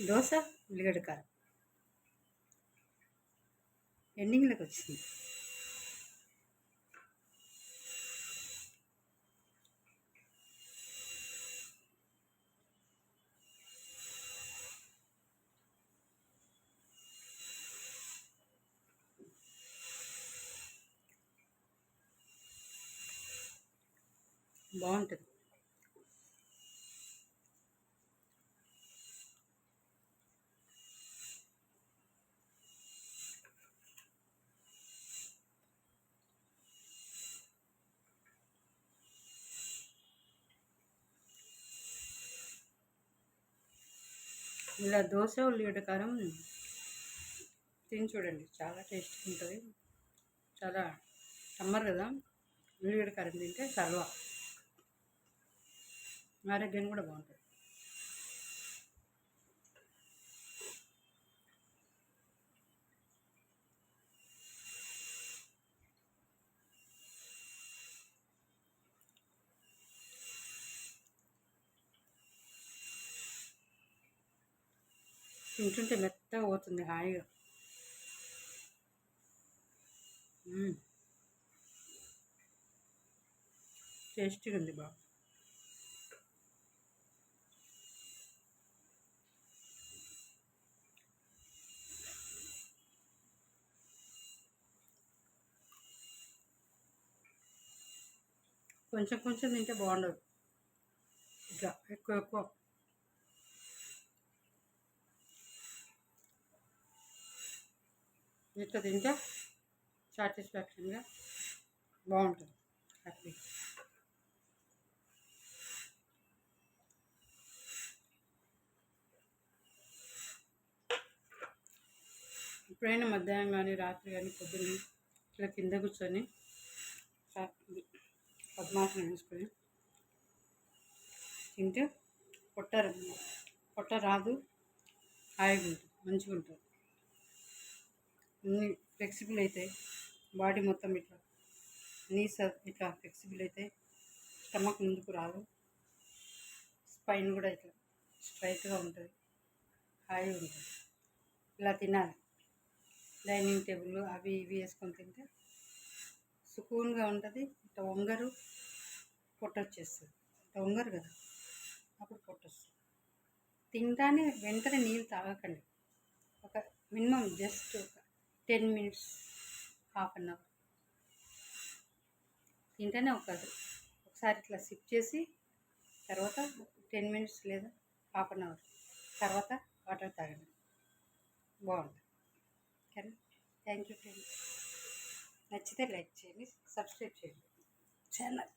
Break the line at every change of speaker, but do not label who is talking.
దోశ ఉల్లిగడ్డ కారం ఎండింగ్లోకి వచ్చింది. బాగుంటుంది. ఇలా దోశ ఉల్లిగడ్డ కారం తిని చూడండి, చాలా టేస్ట్గా ఉంటుంది. చాలా సమ్మర్ కదా, ఉల్లిగడ్డ కారం తింటే సర్వ ఆరోగ్యం కూడా బాగుంటుంది. తింటుంటే మెత్తగా పోతుంది హాయిగా. టేస్టీగా ఉంది బాగా. కొంచెం కొంచెం తింటే బాగుండదు, ఇట్లా ఎక్కువ ఎక్కువ ఇట్లా తింటే సాటిస్ఫాక్షన్గా బాగుంటుంది. హ్యాపీ. ఎప్పుడైనా మధ్యాహ్నం కానీ రాత్రి కానీ పొద్దున్న ఇట్లా కింద కూర్చొని పద్మాసనం వేసుకొని తింటే పొట్ట రాదు, హాయిగా ఉంటుంది, మంచిగా ఉంటుంది. అన్నీ ఫ్లెక్సిబుల్ అయితే బాడీ మొత్తం ఇట్లా నీస్ ఇట్లా ఫ్లెక్సిబుల్ అయితే స్టమక్ ముందుకు రాదు, స్పైన్ కూడా ఇట్లా స్ట్రైట్గా ఉంటుంది, హాయిగా ఉంటుంది. ఇలా తినాలి. డైనింగ్ టేబుల్ అవి ఇవి వేసుకొని తింటే సుకూన్గా ఉంటుంది. ఇట్లా వంగరు, పొట్ట వచ్చేస్తుంది. ఇట్లా వంగరు కదా, అప్పుడు పొట్ట వస్తుంది. తింటానే వెంటనే నీళ్ళు తాగకండి. ఒక మినిమం జస్ట్ ఒక 10 minutes, హాఫ్ అన్ అవర్ తింటేనే ఒకసారి ఇట్లా సిప్ చేసి తర్వాత 10 minutes లేదా హాఫ్ అన్ అవర్ తర్వాత వాటర్ తాగండి, బాగుంటుంది. ఓకేనా? Thank you friends. నచ్చితే లైక్ చేయండి, సబ్స్క్రైబ్ చేయండి ఛానల్.